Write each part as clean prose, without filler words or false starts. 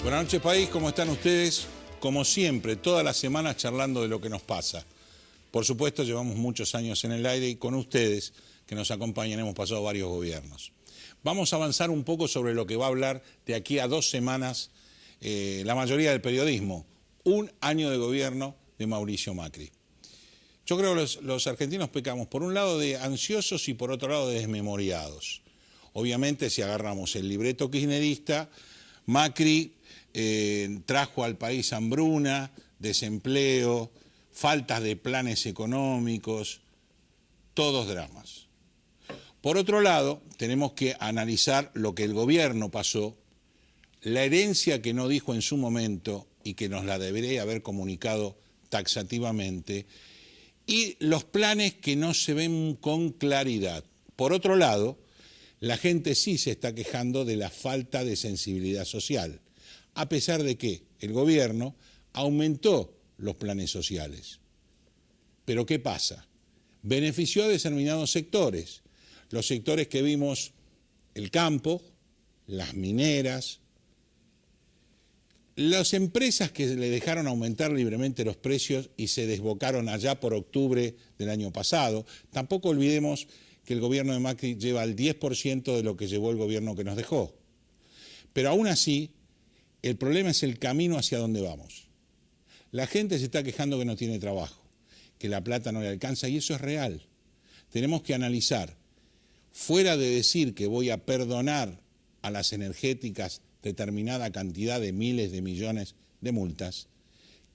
Buenas noches, país. ¿Cómo están ustedes? Como siempre, todas las semanas charlando de lo que nos pasa. Por supuesto, llevamos muchos años en el aire y con ustedes que nos acompañan hemos pasado varios gobiernos. Vamos a avanzar un poco sobre lo que va a hablar de aquí a 2 semanas la mayoría del periodismo. Un año de gobierno de Mauricio Macri. Yo creo que los argentinos pecamos por un lado de ansiosos y por otro lado de desmemoriados. Obviamente, si agarramos el libreto kirchnerista, Macri trajo al país hambruna, desempleo, faltas de planes económicos, todos dramas. Por otro lado, tenemos que analizar lo que el gobierno pasó, la herencia que no dijo en su momento y que nos la debería haber comunicado taxativamente, y los planes que no se ven con claridad. Por otro lado, la gente sí se está quejando de la falta de sensibilidad social, a pesar de que el gobierno aumentó los planes sociales. Pero ¿qué pasa? Benefició a determinados sectores, los sectores que vimos, el campo, las mineras, las empresas que le dejaron aumentar libremente los precios y se desbocaron allá por octubre del año pasado. Tampoco olvidemos que el gobierno de Macri lleva el 10% de lo que llevó el gobierno que nos dejó. Pero aún así, el problema es el camino hacia donde vamos. La gente se está quejando que no tiene trabajo, que la plata no le alcanza, y eso es real. Tenemos que analizar, fuera de decir que voy a perdonar a las energéticas determinada cantidad de miles de millones de multas,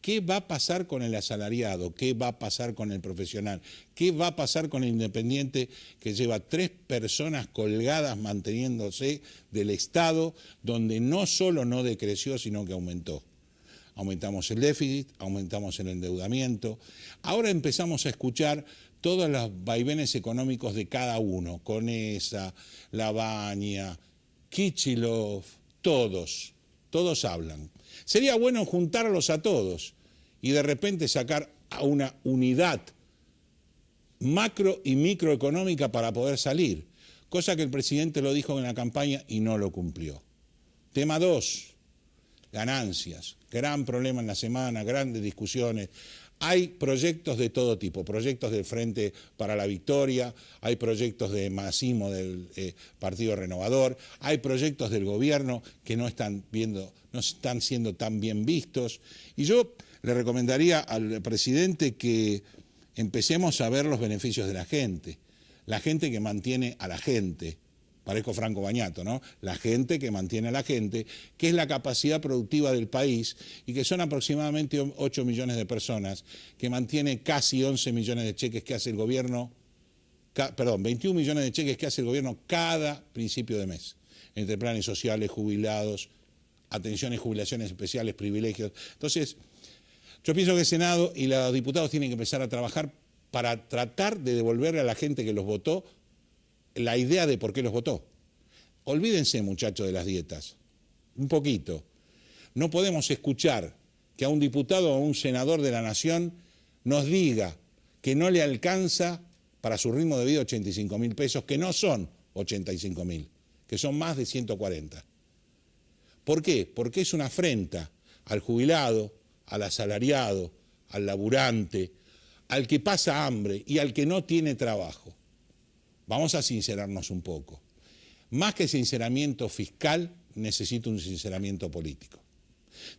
¿qué va a pasar con el asalariado? ¿Qué va a pasar con el profesional? ¿Qué va a pasar con el independiente que lleva 3 personas colgadas manteniéndose del Estado, donde no solo no decreció, sino que aumentó? Aumentamos el déficit, aumentamos el endeudamiento. Ahora empezamos a escuchar todos los vaivenes económicos de cada uno, Conesa, Lavagna, Kicillof, todos hablan. Sería bueno juntarlos a todos y de repente sacar a una unidad macro y microeconómica para poder salir, cosa que el presidente lo dijo en la campaña y no lo cumplió. Tema 2, ganancias, gran problema en la semana, grandes discusiones. Hay proyectos de todo tipo, proyectos del Frente para la Victoria, hay proyectos de masismo del Partido Renovador, hay proyectos del gobierno que no están siendo tan bien vistos. Y yo le recomendaría al presidente que empecemos a ver los beneficios de la gente que mantiene a la gente. Parezco Franco Bagnato, ¿no? La gente que mantiene a la gente, que es la capacidad productiva del país y que son aproximadamente 8 millones de personas, que mantiene casi 11 millones de cheques que hace el gobierno, 21 millones de cheques que hace el gobierno cada principio de mes, entre planes sociales, jubilados, atenciones, jubilaciones especiales, privilegios. Entonces, yo pienso que el Senado y los diputados tienen que empezar a trabajar para tratar de devolverle a la gente que los votó la idea de por qué los votó. Olvídense, muchachos, de las dietas, un poquito. No podemos escuchar que a un diputado o a un senador de la Nación nos diga que no le alcanza para su ritmo de vida 85.000 pesos, que no son 85.000, que son más de 140. ¿Por qué? Porque es una afrenta al jubilado, al asalariado, al laburante, al que pasa hambre y al que no tiene trabajo. Vamos a sincerarnos un poco. Más que sinceramiento fiscal, necesito un sinceramiento político.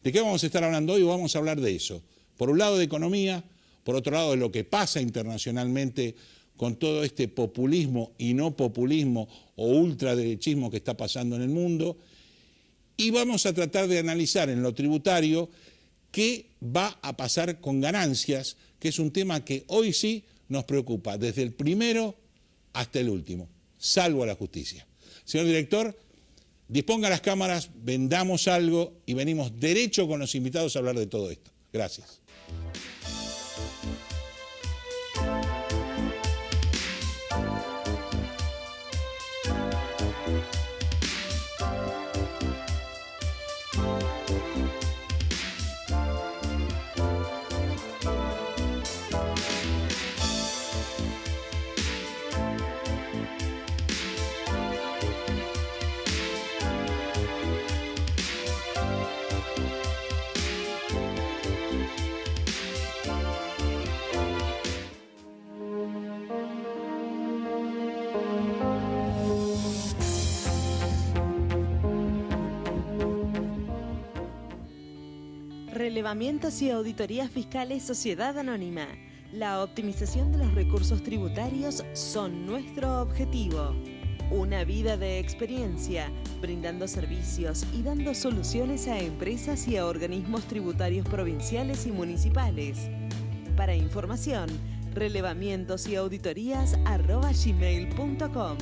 ¿De qué vamos a estar hablando hoy? Vamos a hablar de eso. Por un lado de economía, por otro lado de lo que pasa internacionalmente con todo este populismo y no populismo o ultraderechismo que está pasando en el mundo. Y vamos a tratar de analizar en lo tributario qué va a pasar con ganancias, que es un tema que hoy sí nos preocupa, desde el primero hasta el último, salvo a la justicia. Señor director, disponga las cámaras, vendamos algo y venimos derecho con los invitados a hablar de todo esto. Gracias. Relevamientos y auditorías fiscales Sociedad Anónima. La optimización de los recursos tributarios son nuestro objetivo. Una vida de experiencia, brindando servicios y dando soluciones a empresas y a organismos tributarios provinciales y municipales. Para información, relevamientosauditorías@gmail.com.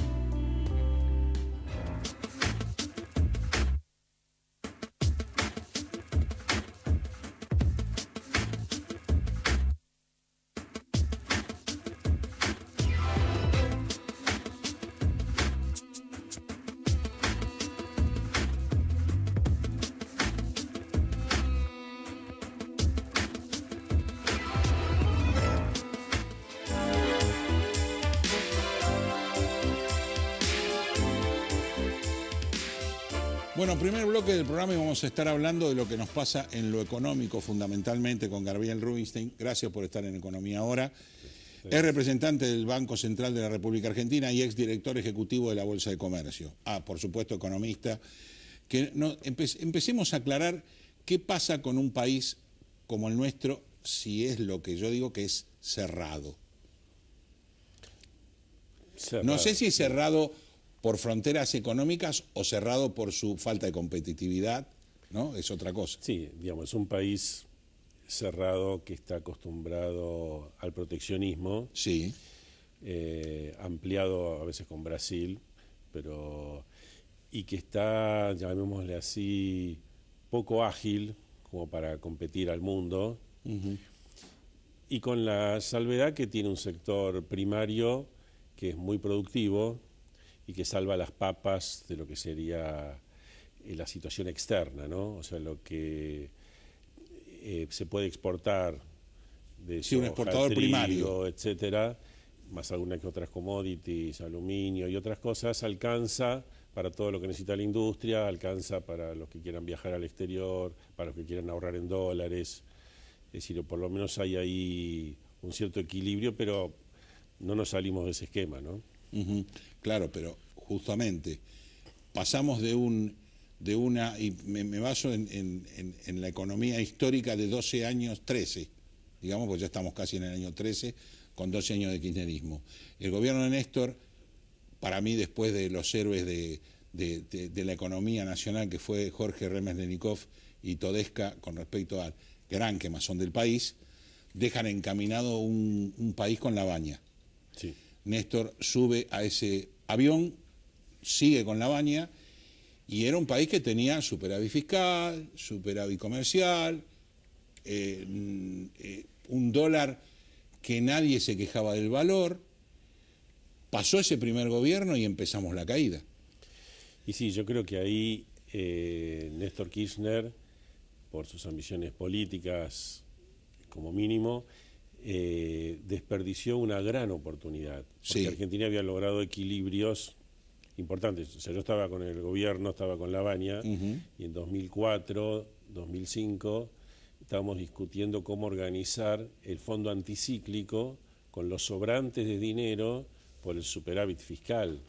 Bueno, primer bloque del programa y vamos a estar hablando de lo que nos pasa en lo económico, fundamentalmente con Gabriel Rubinstein. Gracias por estar en Economía Ahora. Es representante del Banco Central de la República Argentina y exdirector ejecutivo de la Bolsa de Comercio. Por supuesto, economista. Empecemos a aclarar qué pasa con un país como el nuestro si es lo que yo digo que es cerrado. No sé si es cerrado por fronteras económicas o cerrado por su falta de competitividad, ¿no? Es otra cosa. Sí, digamos, es un país cerrado que está acostumbrado al proteccionismo, sí, ampliado a veces con Brasil, y que está, llamémosle así, poco ágil como para competir al mundo, y con la salvedad que tiene un sector primario que es muy productivo y que salva las papas de lo que sería la situación externa, ¿no? O sea, lo que se puede exportar de sí, un exportador trigo, primario, etcétera, más algunas que otras commodities, aluminio y otras cosas, alcanza para todo lo que necesita la industria, alcanza para los que quieran viajar al exterior, para los que quieran ahorrar en dólares. Es decir, por lo menos hay ahí un cierto equilibrio, pero no nos salimos de ese esquema, ¿no? Claro, pero justamente pasamos de una, y me baso en la economía histórica de 12 años, 13, digamos, pues ya estamos casi en el año 13, con 12 años de kirchnerismo. El gobierno de Néstor, para mí, después de los héroes de la economía nacional, que fue Jorge Remes-Lenikov y Todesca, con respecto al gran quemazón del país, dejan encaminado un país con la baña. Sí. Néstor sube a ese avión, sigue con la baña, y era un país que tenía superávit fiscal, superávit comercial, un dólar que nadie se quejaba del valor. Pasó ese primer gobierno y empezamos la caída. Y sí, yo creo que ahí Néstor Kirchner, por sus ambiciones políticas como mínimo, desperdició una gran oportunidad, porque sí. Argentina había logrado equilibrios importantes. O sea, yo estaba con el gobierno, estaba con la baña, y en 2004, 2005, estábamos discutiendo cómo organizar el fondo anticíclico con los sobrantes de dinero por el superávit fiscal.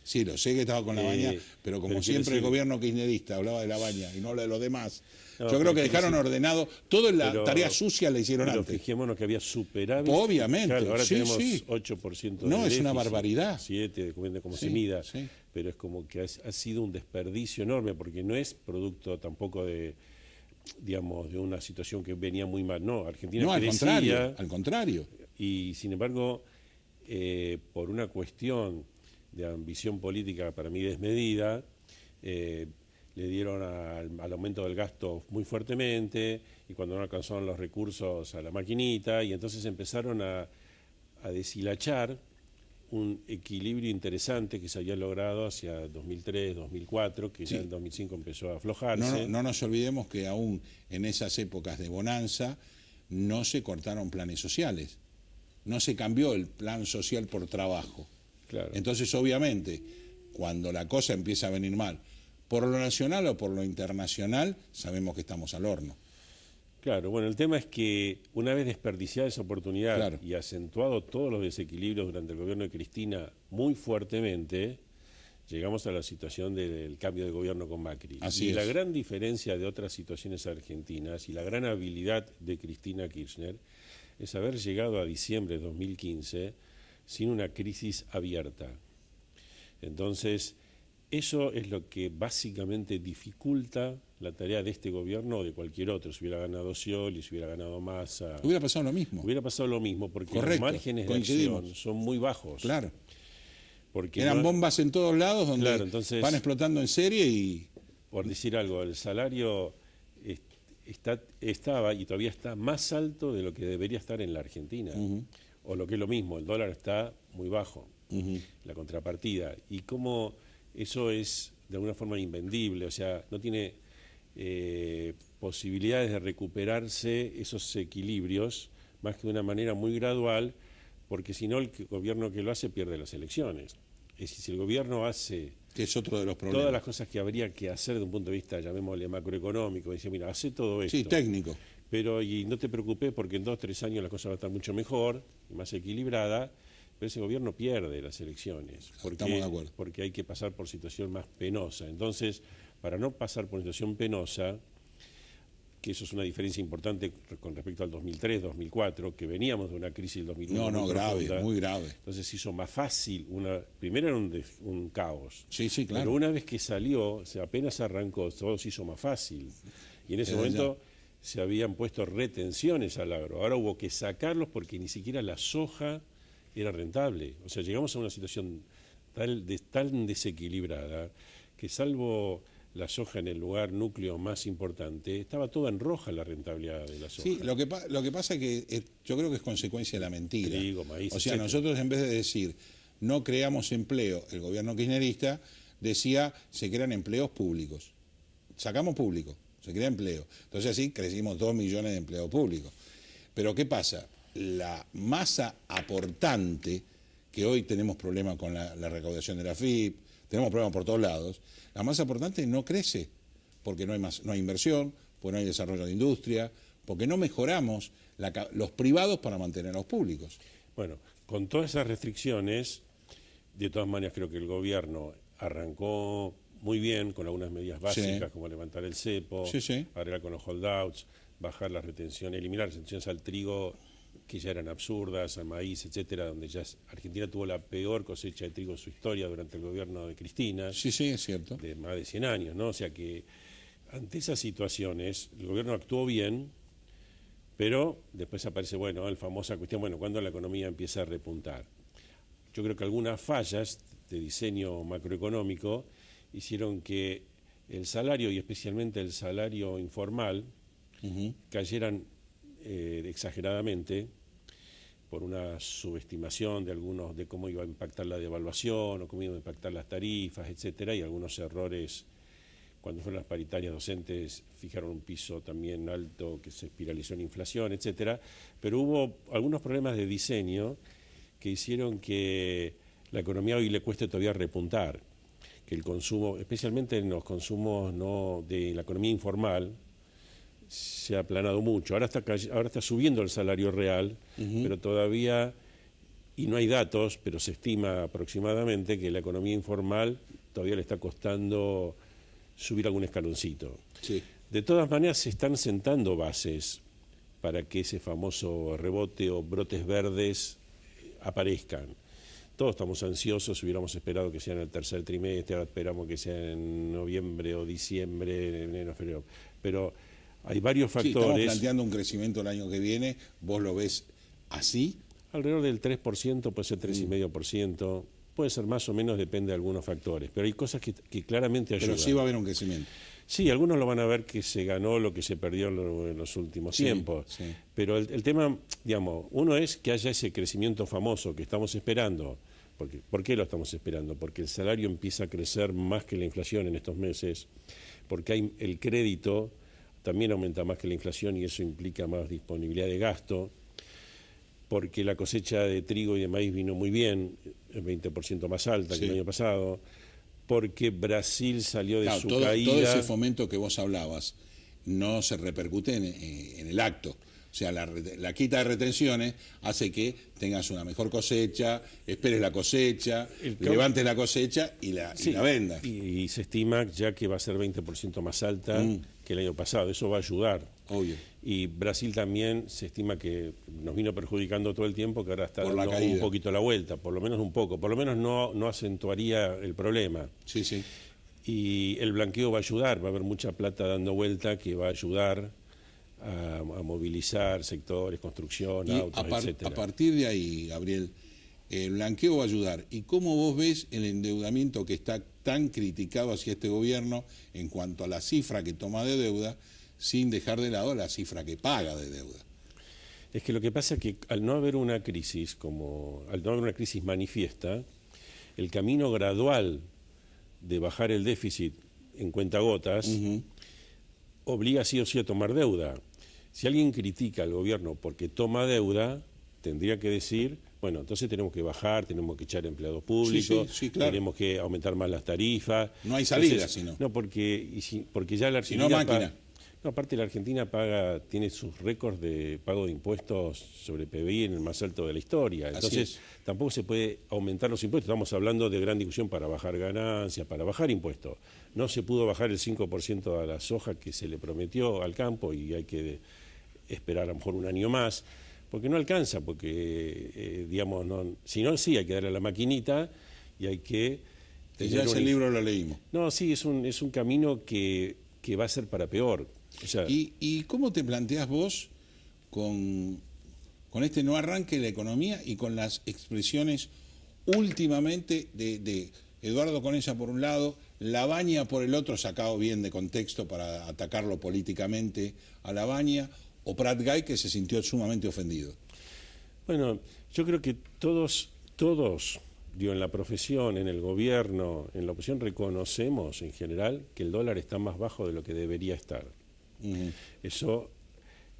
Sí, lo sé que estaba con la baña, pero como siempre el gobierno kirchnerista hablaba de la baña y no habla de los demás. No, yo creo que dejaron ordenado, toda la tarea sucia la hicieron antes. Pero fijémonos que había superávit. Obviamente, fiscal. Ahora sí, tenemos sí. 8% de No, déficit, es una barbaridad. 7, depende de cómo sí, se mida. Sí. Pero es como que ha sido un desperdicio enorme, porque no es producto tampoco de, digamos, de una situación que venía muy mal. No, Argentina crecía. Al contrario. Y sin embargo, por una cuestión de ambición política para mí desmedida, le dieron al aumento del gasto muy fuertemente, y cuando no alcanzaron los recursos a la maquinita, y entonces empezaron a deshilachar un equilibrio interesante que se había logrado hacia 2003, 2004, que sí. Ya en 2005 empezó a aflojarse. No nos olvidemos que aún en esas épocas de bonanza no se cortaron planes sociales, no se cambió el plan social por trabajo. Claro. Entonces, obviamente, cuando la cosa empieza a venir mal, por lo nacional o por lo internacional, sabemos que estamos al horno. Claro, bueno, el tema es que una vez desperdiciada esa oportunidad, claro, y acentuado todos los desequilibrios durante el gobierno de Cristina muy fuertemente, llegamos a la situación del cambio de gobierno con Macri. Así y es. la gran diferencia de otras situaciones argentinas y la gran habilidad de Cristina Kirchner es haber llegado a diciembre de 2015 sin una crisis abierta. Entonces, eso es lo que básicamente dificulta la tarea de este gobierno o de cualquier otro. Si hubiera ganado Scioli, si hubiera ganado Massa... Hubiera pasado lo mismo. Hubiera pasado lo mismo, porque Correcto, los márgenes de coincidimos. acción son muy bajos. Claro. Porque Eran no- bombas en todos lados donde Claro, entonces- van explotando en serie y... Por decir algo, el salario estaba y todavía está más alto de lo que debería estar en la Argentina. O lo que es lo mismo, el dólar está muy bajo, la contrapartida. Y cómo eso es de alguna forma invendible, o sea, no tiene posibilidades de recuperarse esos equilibrios más que de una manera muy gradual, porque si no el gobierno que lo hace pierde las elecciones. Es decir, si el gobierno hace que es otro de los problemas. todas las cosas que habría que hacer de un punto de vista, llamémosle macroeconómico, dice, mira, hace todo esto. Sí, técnico. Pero y no te preocupes porque en 2 o 3 años la cosa va a estar mucho mejor y más equilibrada, pero ese gobierno pierde las elecciones. Estamos de acuerdo. Porque hay que pasar por situación más penosa. Entonces, para no pasar por situación penosa, que eso es una diferencia importante con respecto al 2003, 2004, que veníamos de una crisis del 2001 No, muy grave, profunda. muy grave. Entonces se hizo más fácil. Primero era un caos. Sí, sí, claro. Pero una vez que salió, o sea, apenas arrancó, todo se hizo más fácil. Y en ese Desde momento se habían puesto retenciones al agro. Ahora hubo que sacarlos porque ni siquiera la soja era rentable. O sea, llegamos a una situación tan desequilibrada que salvo la soja en el lugar núcleo más importante, estaba toda en roja la rentabilidad de la soja. Sí, lo que pasa es que yo creo que es consecuencia de la mentira. Trigo, maíz, o sea, etcétera. nosotros en vez de decir no creamos empleo, el gobierno kirchnerista decía se crean empleos públicos. Sacamos público, se crea empleo. Entonces así crecimos 2 millones de empleos públicos. Pero ¿qué pasa? La masa aportante, que hoy tenemos problemas con la recaudación de la FIP, tenemos problemas por todos lados, la masa aportante no crece porque no hay inversión, porque no hay desarrollo de industria, porque no mejoramos los privados para mantener a los públicos. Bueno, con todas esas restricciones, de todas maneras creo que el gobierno arrancó muy bien con algunas medidas básicas, Sí. como levantar el cepo, Sí, sí. arreglar con los holdouts, bajar las retenciones, eliminar las retenciones al trigo que ya eran absurdas, al maíz, etcétera, donde Argentina tuvo la peor cosecha de trigo de su historia durante el gobierno de Cristina, Sí, sí, es cierto. de más de 100 años, ¿no? O sea que ante esas situaciones el gobierno actuó bien, pero después aparece, bueno, la famosa cuestión, bueno, ¿cuándo la economía empieza a repuntar? Yo creo que algunas fallas de diseño macroeconómico hicieron que el salario, y especialmente el salario informal, cayeran exageradamente por una subestimación de algunos de cómo iba a impactar la devaluación o cómo iban a impactar las tarifas, etcétera, y algunos errores. Cuando fueron las paritarias docentes, fijaron un piso también alto que se espiralizó en inflación, etcétera. Pero hubo algunos problemas de diseño que hicieron que la economía hoy le cueste todavía repuntar. Que el consumo, especialmente en los consumos de la economía informal, se ha aplanado mucho. Ahora está subiendo el salario real, pero todavía, y no hay datos, pero se estima aproximadamente que la economía informal todavía le está costando subir algún escaloncito. Sí. De todas maneras, se están sentando bases para que ese famoso rebote o brotes verdes aparezcan. Todos estamos ansiosos, hubiéramos esperado que sea en el tercer trimestre, ahora esperamos que sea en noviembre o diciembre, enero, febrero. Pero hay varios Sí, estamos factores. planteando un crecimiento el año que viene. ¿Vos lo ves así? Alrededor del 3%, puede ser 3,5%, puede ser más o menos, depende de algunos factores. Pero hay cosas que claramente ayudan. Pero sí va a haber un crecimiento. Sí, algunos lo van a ver que se ganó lo que se perdió en los últimos Sí, tiempos. sí. Pero el tema, digamos, uno es que haya ese crecimiento famoso que estamos esperando. ¿Por qué lo estamos esperando? Porque el salario empieza a crecer más que la inflación en estos meses, porque el crédito también aumenta más que la inflación y eso implica más disponibilidad de gasto, porque la cosecha de trigo y de maíz vino muy bien, el 20% más alta que el año pasado, porque Brasil salió de su caída. Todo ese fomento que vos hablabas no se repercute en el acto. O O sea, la quita de retenciones hace que tengas una mejor cosecha, esperes la cosecha, levantes la cosecha y la vendas. Y se estima ya que va a ser 20% más alta que el año pasado. Eso va a ayudar. Obvio. Y Brasil también se estima que nos vino perjudicando todo el tiempo, que ahora está Por dando un poquito la vuelta, por lo menos un poco. Por lo menos no acentuaría el problema. Sí, sí. Y el blanqueo va a ayudar, va a haber mucha plata dando vuelta que va a ayudar a movilizar sectores, construcción, autos, etcétera. A partir de ahí, Gabriel, el blanqueo va a ayudar. ¿Y cómo vos ves el endeudamiento que está tan criticado hacia este gobierno en cuanto a la cifra que toma de deuda, sin dejar de lado la cifra que paga de deuda? Es que lo que pasa es que al no haber una crisis manifiesta, el camino gradual de bajar el déficit en cuentagotas obliga sí o sí a tomar deuda. Si alguien critica al gobierno porque toma deuda, tendría que decir, bueno, entonces tenemos que bajar, tenemos que echar empleados públicos, sí, claro. Tenemos que aumentar más las tarifas. No hay salida, sino. No, porque ya la Argentina... Si no, máquina. No, aparte la Argentina tiene sus récords de pago de impuestos sobre PBI en el más alto de la historia. Entonces, tampoco se puede aumentar los impuestos. Estamos hablando de gran discusión para bajar ganancias, para bajar impuestos. No se pudo bajar el 5% a la soja que se le prometió al campo y hay que esperar a lo mejor un año más, porque no alcanza, porque, digamos, si no, sí hay que darle a la maquinita y hay que... Ya ese libro lo leímos. No, sí, es un camino que va a ser para peor. O sea, ¿Y cómo te planteás vos con este no arranque de la economía y con las expresiones últimamente de Eduardo Conesa por un lado, Labaña por el otro, sacado bien de contexto para atacarlo políticamente a Labaña, o Prat-Gay, que se sintió sumamente ofendido? Bueno, yo creo que todos, digo, en la profesión, en el gobierno, en la oposición, reconocemos en general que el dólar está más bajo de lo que debería estar. Eso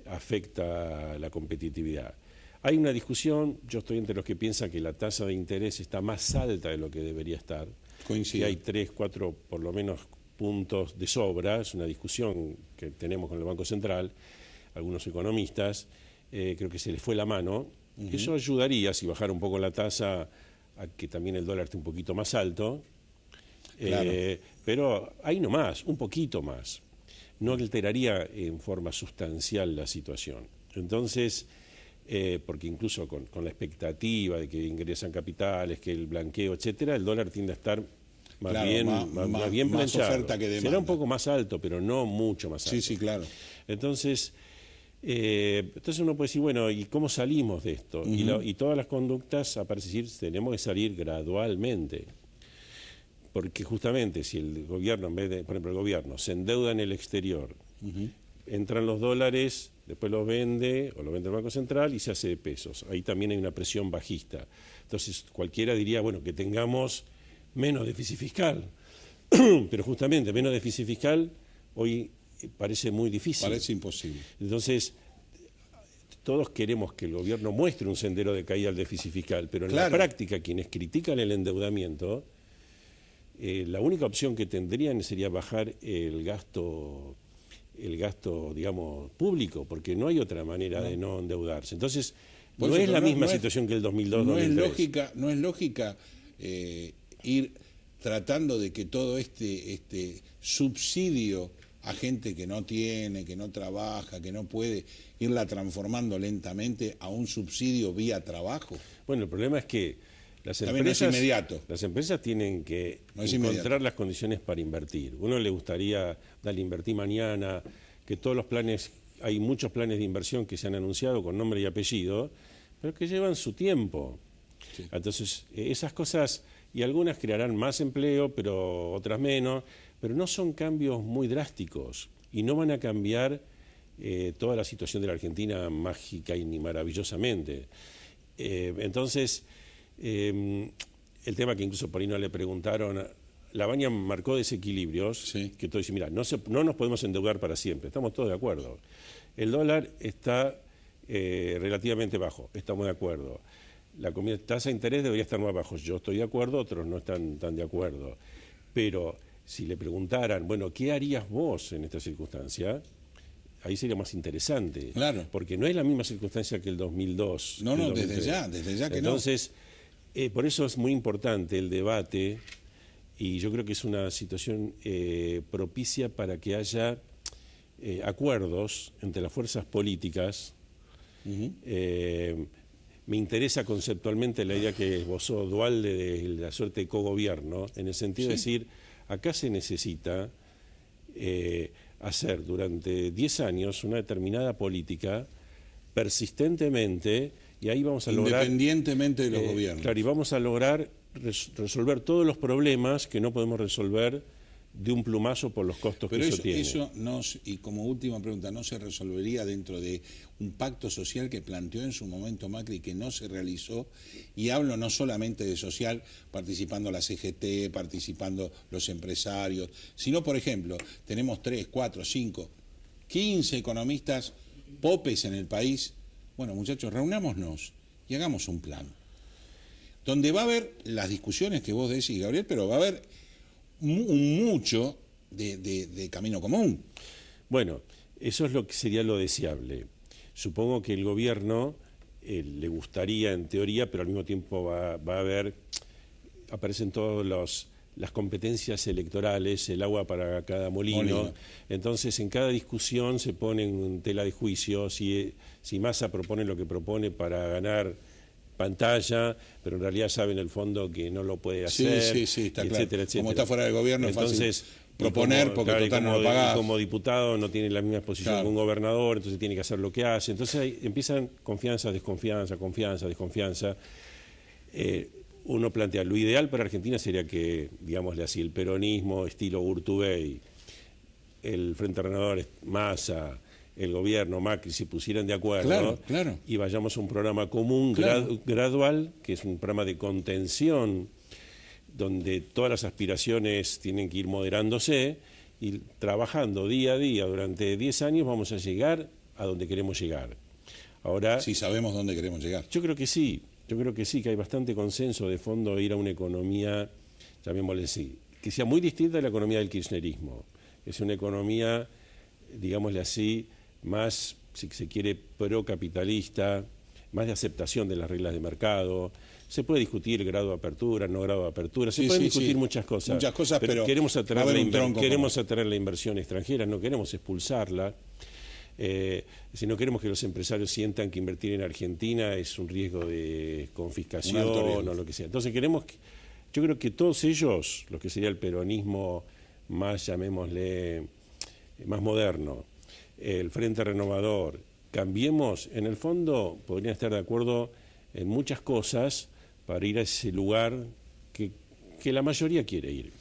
afecta la competitividad. Hay una discusión, yo estoy entre los que piensan que la tasa de interés está más alta de lo que debería estar. Coincido. Que hay 3, 4, por lo menos, puntos de sobra. Es una discusión que tenemos con el Banco Central, algunos economistas, creo que se les fue la mano. Eso ayudaría, si bajara un poco la tasa, a que también el dólar esté un poquito más alto. Claro. Pero ahí nomás, un poquito más. No alteraría en forma sustancial la situación. Entonces, porque incluso con la expectativa de que ingresan capitales, que el blanqueo, etcétera, el dólar tiende a estar más bien planchado. Oferta que demanda. Será un poco más alto, pero no mucho más alto. Sí, claro. Entonces uno puede decir, bueno, ¿y cómo salimos de esto? Y todas las conductas, aparece decir, tenemos que salir gradualmente. Porque justamente si el gobierno, por ejemplo, el gobierno se endeuda en el exterior, entran los dólares, después los vende, o lo vende el Banco Central y se hace de pesos. Ahí también hay una presión bajista. Entonces cualquiera diría, bueno, que tengamos menos déficit fiscal. Pero justamente menos déficit fiscal hoy parece muy difícil. Parece imposible. Entonces, todos queremos que el gobierno muestre un sendero de caída al déficit fiscal, pero en la práctica quienes critican el endeudamiento, la única opción que tendrían sería bajar el gasto, digamos, público, porque no hay otra manera de no endeudarse. Entonces, no es la misma situación que el 2002-2003. No es lógica ir tratando de que todo este subsidio a gente que no tiene, que no trabaja, que no puede, irla transformando lentamente a un subsidio vía trabajo. Bueno, el problema es que las empresas tienen que encontrar las condiciones para invertir. Uno le gustaría darle invertir mañana, que todos los planes, hay muchos planes de inversión que se han anunciado con nombre y apellido, pero que llevan su tiempo. Sí. Entonces, esas cosas, y algunas crearán más empleo, pero otras menos, pero no son cambios muy drásticos y no van a cambiar toda la situación de la Argentina mágica y ni maravillosamente. Entonces, el tema que incluso por ahí no le preguntaron, Labaña marcó desequilibrios, que todos dicen, mira, no nos podemos endeudar para siempre, estamos todos de acuerdo. El dólar está relativamente bajo, estamos de acuerdo. La tasa de interés debería estar más bajo, yo estoy de acuerdo, otros no están tan de acuerdo. Pero si le preguntaran, bueno, ¿qué harías vos en esta circunstancia? ahí sería más interesante. Claro. Porque no es la misma circunstancia que el 2002. No, que el no, 2003. desde ya que Entonces, por eso es muy importante el debate, y yo creo que es una situación propicia para que haya acuerdos entre las fuerzas políticas. Me interesa conceptualmente la idea que esbozó Duhalde de la suerte de cogobierno, en el sentido de decir, acá se necesita hacer durante 10 años una determinada política persistentemente, y ahí vamos a lograr... Independientemente de los gobiernos. Claro, y vamos a lograr resolver todos los problemas que no podemos resolver de un plumazo por los costos Pero que eso tiene. Eso no, y como última pregunta, ¿no se resolvería dentro de un pacto social que planteó en su momento Macri que no se realizó? Y hablo no solamente de social, participando la CGT, participando los empresarios, sino, por ejemplo, tenemos 3, 4, 5, 15 economistas popes en el país. Bueno, muchachos, reunámonos y hagamos un plan, donde va a haber las discusiones que vos decís, Gabriel, pero va a haber mucho de camino común. Bueno, eso es lo que sería lo deseable. Supongo que el gobierno le gustaría en teoría, pero al mismo tiempo va a haber, aparecen todas las competencias electorales, el agua para cada molino. Entonces en cada discusión se pone en tela de juicio si Massa propone lo que propone para ganar pantalla, pero en realidad sabe en el fondo que no lo puede hacer, sí, está etcétera, claro. etcétera. Como está fuera del gobierno, entonces, es fácil proponer porque total no lo pagás. Como diputado no tiene la misma exposición Claro. que un gobernador, entonces tiene que hacer lo que hace. Entonces ahí empiezan confianza, desconfianza, confianza, desconfianza. Uno plantea, lo ideal para Argentina sería que, digámosle así, el peronismo, estilo Urtubey, el Frente Renovador, Massa, el gobierno, Macri, se pusieran de acuerdo, claro. y vayamos a un programa común, gradual, que es un programa de contención, donde todas las aspiraciones tienen que ir moderándose, y trabajando día a día durante 10 años vamos a llegar a donde queremos llegar. Ahora, Sí, sabemos dónde queremos llegar. yo creo que sí, que hay bastante consenso de fondo de ir a una economía, llamémosle así, que sea muy distinta de la economía del kirchnerismo. Es una economía, digámosle así, más, si se quiere, procapitalista, más de aceptación de las reglas de mercado. Se puede discutir grado de apertura, no grado de apertura, se pueden discutir muchas cosas. Muchas cosas, pero queremos atraer queremos atraer la inversión extranjera, no queremos expulsarla. Si no queremos que los empresarios sientan que invertir en Argentina es un riesgo de confiscación o lo que sea. Entonces yo creo que todos ellos, lo que sería el peronismo más, llamémosle, más moderno, el Frente Renovador, Cambiemos, en el fondo podrían estar de acuerdo en muchas cosas para ir a ese lugar que la mayoría quiere ir.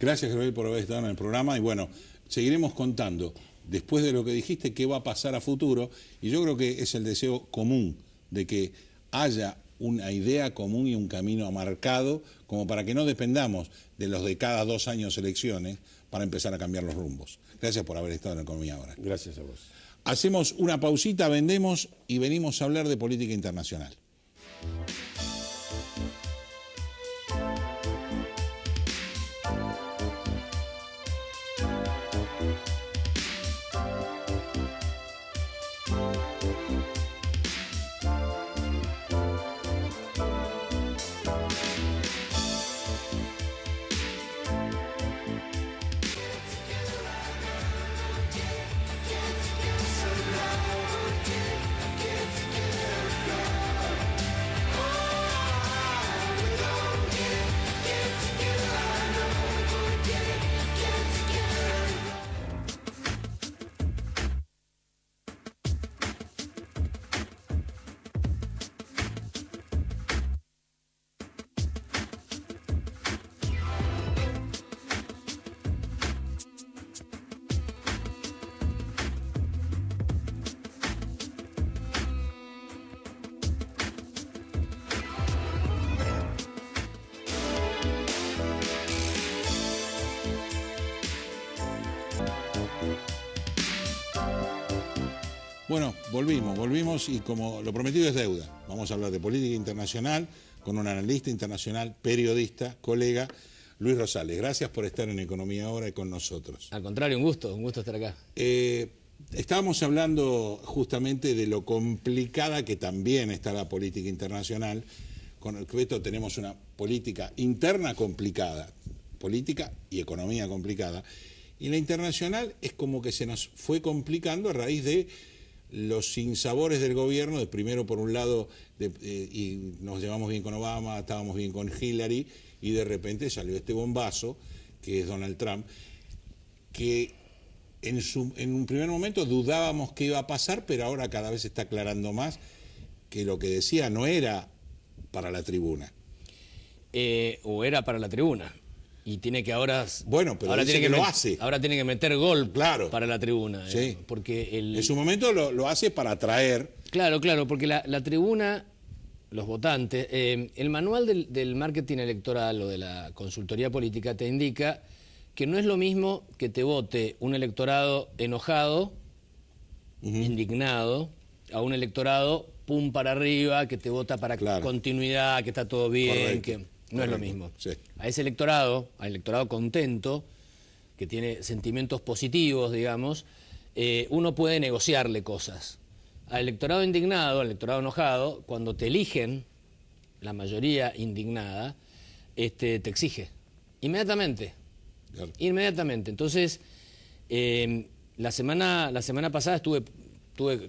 Gracias, Gabriel, por haber estado en el programa, y bueno, seguiremos contando después de lo que dijiste qué va a pasar a futuro, y yo creo que es el deseo común de que haya una idea común y un camino marcado como para que no dependamos de los de cada 2 años elecciones para empezar a cambiar los rumbos. Gracias por haber estado en Economía Ahora. Gracias a vos. Hacemos una pausita, vendemos y venimos a hablar de política internacional. Bueno, volvimos y como lo prometido es deuda. Vamos a hablar de política internacional con un analista internacional, periodista, colega, Luis Rosales. Gracias por estar en Economía Ahora y con nosotros. Al contrario, un gusto estar acá. Estábamos hablando justamente de lo complicada que también está la política internacional. Con el Beto tenemos una política interna complicada, política y economía complicada. Y la internacional es como que se nos fue complicando a raíz de los sinsabores del gobierno, de primero por un lado, y nos llevamos bien con Obama, estábamos bien con Hillary, y de repente salió este bombazo, que es Donald Trump, que en un primer momento dudábamos qué iba a pasar, pero ahora cada vez se está aclarando más que lo que decía no era para la tribuna. O era para la tribuna. Y tiene que ahora... Bueno, pero ahora tiene que lo hace. Ahora tiene que meter gol, claro, para la tribuna. Sí. Porque en su momento lo hace para atraer. Claro, porque la tribuna, los votantes, el manual del marketing electoral o de la consultoría política te indica que no es lo mismo que te vote un electorado enojado, indignado, a un electorado pum para arriba, que te vota para continuidad, que está todo bien, que no es lo mismo. Sí. A ese electorado, al electorado contento, que tiene sentimientos positivos, digamos, uno puede negociarle cosas. Al electorado indignado, al electorado enojado, cuando te eligen, la mayoría indignada, te exige. Inmediatamente. Claro. Inmediatamente. Entonces, la semana pasada estuve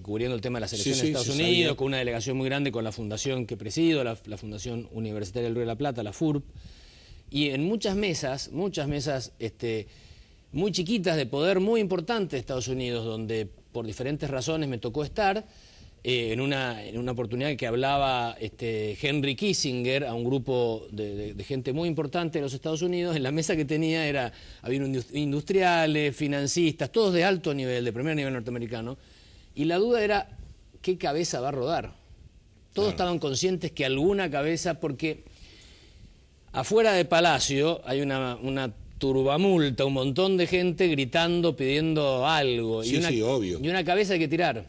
cubriendo el tema de las elecciones de Estados Unidos, con una delegación muy grande con la fundación que presido, la Fundación Universitaria del Río de la Plata, la FURP, y en muchas mesas muy chiquitas de poder muy importante de Estados Unidos, donde por diferentes razones me tocó estar, en una oportunidad que hablaba Henry Kissinger a un grupo de gente muy importante de los Estados Unidos. En la mesa que tenía había industriales, financistas, todos de alto nivel, de primer nivel norteamericano, y la duda era qué cabeza va a rodar. Todos estaban conscientes que alguna cabeza, porque afuera de Palacio hay una turbamulta, un montón de gente gritando, pidiendo algo, obvio. Y una cabeza hay que tirar.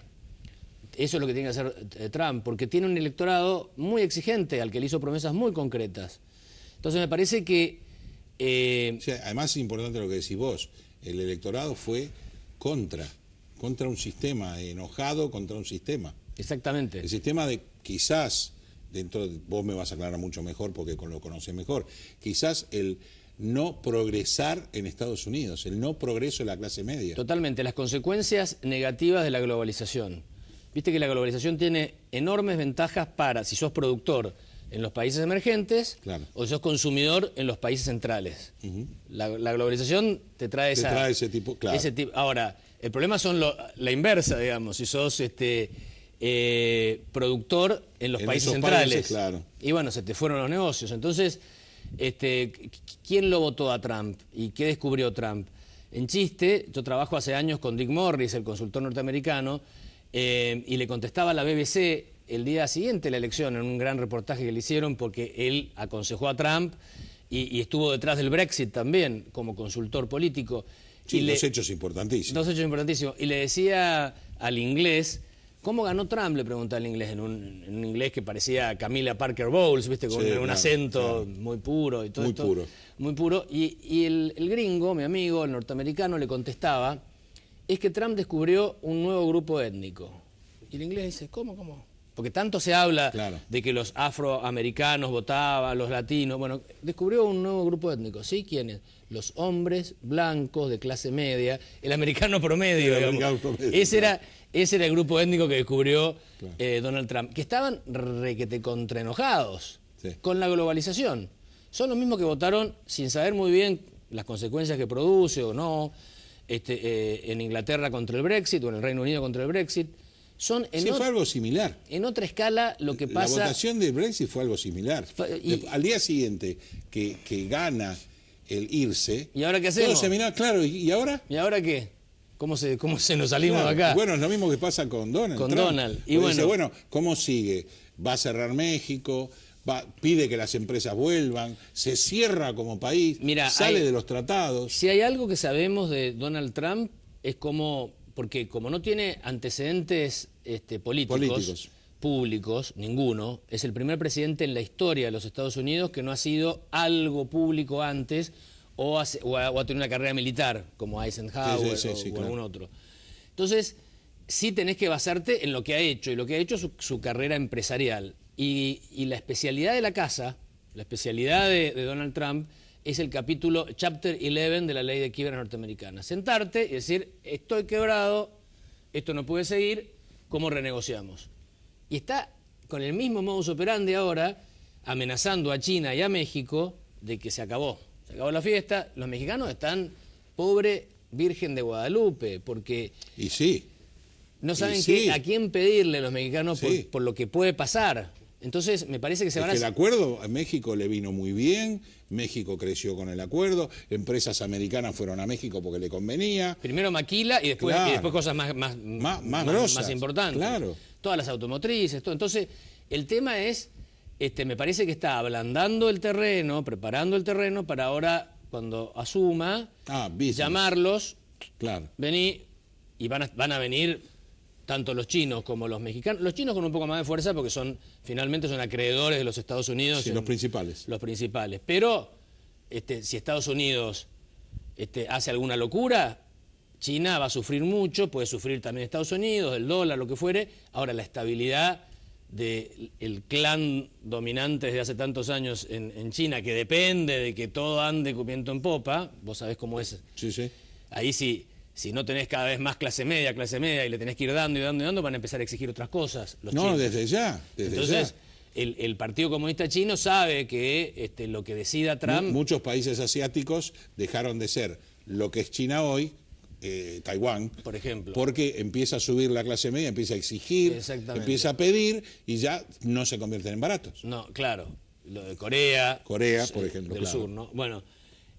Eso es lo que tiene que hacer Trump, porque tiene un electorado muy exigente, al que le hizo promesas muy concretas. Entonces me parece que... además es importante lo que decís vos, el electorado fue contra un sistema, enojado contra un sistema. Exactamente. El sistema de quizás, vos me vas a aclarar mucho mejor porque lo conocés mejor, quizás el no progresar en Estados Unidos, el no progreso de la clase media. Totalmente, las consecuencias negativas de la globalización. Viste que la globalización tiene enormes ventajas para, si sos productor en los países emergentes, o si sos consumidor en los países centrales. La globalización te trae ese tipo, claro. Ahora, el problema son la inversa, digamos, si sos productor en los países centrales. Claro. Y bueno, se te fueron los negocios. Entonces, ¿quién lo votó a Trump? ¿Y qué descubrió Trump? En chiste, yo trabajo hace años con Dick Morris, el consultor norteamericano, y le contestaba a la BBC el día siguiente de la elección, en un gran reportaje que le hicieron, porque él aconsejó a Trump y estuvo detrás del Brexit también, como consultor político. Sí, dos hechos importantísimos. Dos hechos importantísimos. Y le decía al inglés, ¿cómo ganó Trump? Le preguntaba al inglés, en un inglés que parecía Camila Parker Bowles, ¿viste? Con un acento muy puro y todo esto. Muy puro. Y el gringo, mi amigo, el norteamericano, le contestaba, es que Trump descubrió un nuevo grupo étnico. Y el inglés dice, ¿cómo? Porque tanto se habla de que los afroamericanos votaban, los latinos. Bueno, descubrió un nuevo grupo étnico. ¿Sí? ¿Quiénes? Los hombres blancos de clase media, el americano promedio. Ese era el grupo étnico que descubrió Donald Trump. Que estaban requete contraenojados con la globalización. Son los mismos que votaron sin saber muy bien las consecuencias que produce o no, en Inglaterra contra el Brexit o en el Reino Unido contra el Brexit. Fue algo similar. En otra escala lo que pasa... La votación del Brexit fue algo similar. Al día siguiente que gana el irse... ¿Y ahora qué hacemos? Todo se miraba, claro, ¿y ahora? ¿Y ahora qué? ¿Cómo se nos salimos de acá? Bueno, es lo mismo que pasa con Donald Trump. Donald. Y dice, ¿cómo sigue? ¿Va a cerrar México? Pide que las empresas vuelvan, se cierra como país, sale de los tratados. Si hay algo que sabemos de Donald Trump es porque como no tiene antecedentes políticos públicos, ninguno, es el primer presidente en la historia de los Estados Unidos que no ha sido algo público antes o ha tenido una carrera militar, como Eisenhower o algún otro. Entonces, sí tenés que basarte en lo que ha hecho, y lo que ha hecho su carrera empresarial. Y la especialidad de la casa, la especialidad de Donald Trump, es el capítulo Chapter 11 de la ley de quiebra norteamericana. Sentarte y decir, estoy quebrado, esto no puede seguir, ¿cómo renegociamos? Y está con el mismo modus operandi ahora, amenazando a China y a México de que se acabó la fiesta. Los mexicanos están pobre Virgen de Guadalupe, porque y sí, no saben a quién pedirle los mexicanos por lo que puede pasar. Entonces, me parece que se van a... El acuerdo a México le vino muy bien, México creció con el acuerdo, empresas americanas fueron a México porque le convenía. Primero maquila y después, cosas más grosas, más importantes. Claro. Todas las automotrices, todo. Entonces, el tema es, me parece que está ablandando el terreno, preparando el terreno para ahora, cuando asuma, llamarlos, vení, y van a venir tanto los chinos como los mexicanos. Los chinos con un poco más de fuerza porque finalmente son acreedores de los Estados Unidos. Sí, los principales. Los principales. Pero si Estados Unidos hace alguna locura, China va a sufrir mucho, puede sufrir también Estados Unidos, el dólar, lo que fuere. Ahora, la estabilidad del clan dominante desde hace tantos años en China, que depende de que todo ande viento en popa, vos sabés cómo es. Sí, sí. Ahí sí. Si no tenés cada vez más clase media, y le tenés que ir dando y dando y dando, van a empezar a exigir otras cosas. Los chinos. Desde ya. Entonces, el Partido Comunista Chino sabe que lo que decida Trump... Muchos países asiáticos dejaron de ser lo que es China hoy, Taiwán, por ejemplo. Porque empieza a subir la clase media, empieza a exigir, empieza a pedir y ya no se convierten en baratos. No, claro. Lo de Corea. Por ejemplo, del sur, ¿no? Bueno,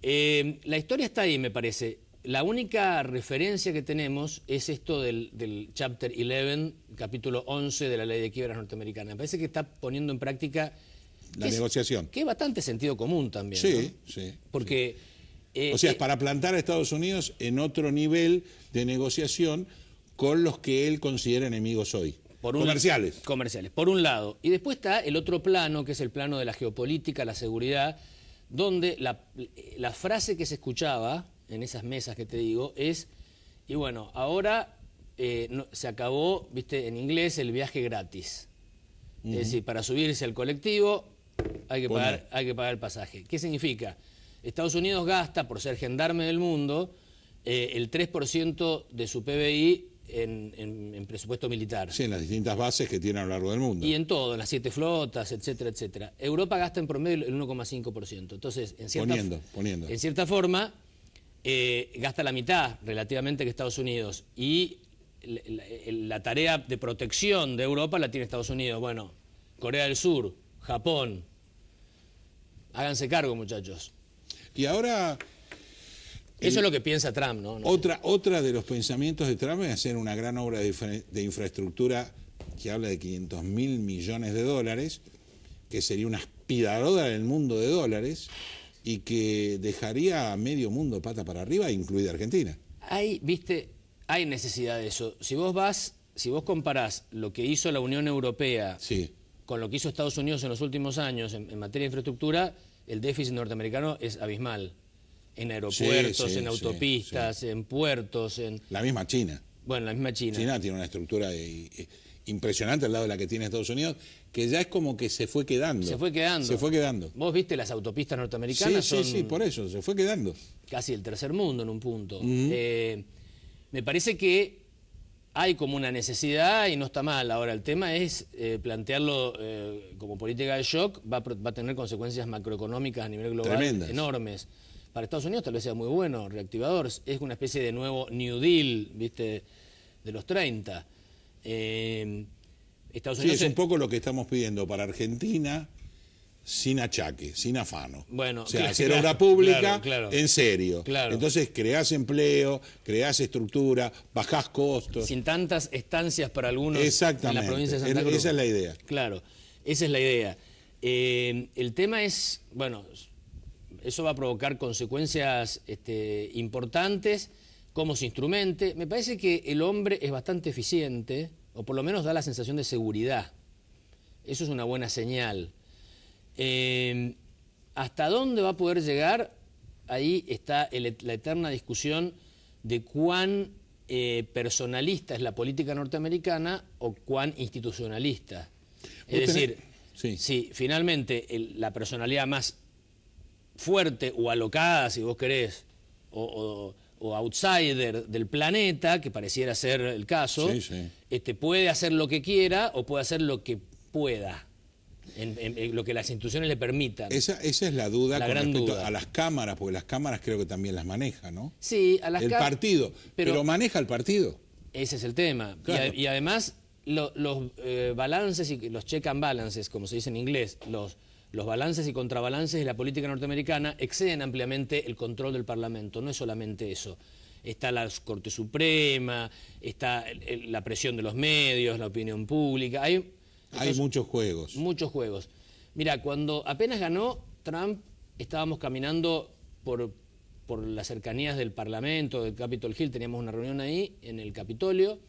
la historia está ahí, me parece. La única referencia que tenemos es esto del Chapter 11, capítulo 11 de la ley de quiebras norteamericana. Me parece que está poniendo en práctica... La negociación. Que es bastante sentido común también, sí, ¿no? Sí. Porque... o sea, es para plantar a Estados Unidos en otro nivel de negociación con los que él considera enemigos hoy. Comerciales. Comerciales, por un lado. Y después está el otro plano, que es el plano de la geopolítica, la seguridad, donde la frase que se escuchaba en esas mesas que te digo es, y bueno, ahora se acabó, viste, en inglés, el viaje gratis. Es decir, para subirse al colectivo hay que pagar el pasaje. ¿Qué significa? Estados Unidos gasta, por ser gendarme del mundo, el 3% de su PBI en presupuesto militar. Sí, en las distintas bases que tiene a lo largo del mundo. Y en todo, en las 7 flotas, etcétera, etcétera. Europa gasta en promedio el 1,5%. Entonces, en cierta forma... gasta la mitad relativamente que Estados Unidos, y la tarea de protección de Europa la tiene Estados Unidos. Bueno, Corea del Sur, Japón, háganse cargo, muchachos. Y ahora... Eso es lo que piensa Trump, ¿no? Otra de los pensamientos de Trump es hacer una gran obra de infraestructura que habla de 500.000 millones de dólares, que sería una aspiradora del mundo de dólares, y que dejaría a medio mundo pata para arriba, incluida Argentina. Hay necesidad de eso. Si vos comparás lo que hizo la Unión Europea con lo que hizo Estados Unidos en los últimos años en materia de infraestructura, el déficit norteamericano es abismal. En aeropuertos, en autopistas, en puertos, en... La misma China. Bueno, la misma China. China tiene una estructura impresionante al lado de la que tiene Estados Unidos, que ya es como que se fue quedando. Se fue quedando. Vos viste las autopistas norteamericanas. Sí, por eso, se fue quedando. Casi el tercer mundo en un punto. Me parece que hay como una necesidad y no está mal. Ahora, el tema es plantearlo como política de shock, va a tener consecuencias macroeconómicas a nivel global enormes. Para Estados Unidos tal vez sea muy bueno, reactivador. Es una especie de nuevo New Deal, ¿viste? De los 30. Estados Unidos es un poco lo que estamos pidiendo para Argentina, sin achaque, sin afano. Bueno, o sea, hacer obra pública en serio. Claro. Entonces creás empleo, creás estructura, bajás costos. Sin tantas estancias para algunos en la provincia de Santa Cruz. Esa es la idea. Claro, esa es la idea. El tema es, bueno, eso va a provocar consecuencias importantes, cómo se instrumente. Me parece que el hombre es bastante eficiente, o por lo menos da la sensación de seguridad. Eso es una buena señal. ¿Hasta dónde va a poder llegar? Ahí está la eterna discusión de cuán personalista es la política norteamericana o cuán institucionalista. Es decir, si finalmente la personalidad más fuerte o alocada, si vos querés, o outsider del planeta, que pareciera ser el caso, puede hacer lo que quiera o puede hacer lo que pueda, en lo que las instituciones le permitan. Esa es la duda con respecto a las cámaras, porque las cámaras creo que también las maneja, ¿no? Sí, a las el partido, pero maneja el partido. Ese es el tema. Claro. Y además los balances y los check and balances, como se dice en inglés, los balances y contrabalances de la política norteamericana exceden ampliamente el control del Parlamento. No es solamente eso. Está la Corte Suprema, está la presión de los medios, la opinión pública. Hay muchos juegos. Muchos juegos. Mira, cuando apenas ganó Trump, estábamos caminando por las cercanías del Parlamento, del Capitol Hill, teníamos una reunión ahí, en el Capitolio,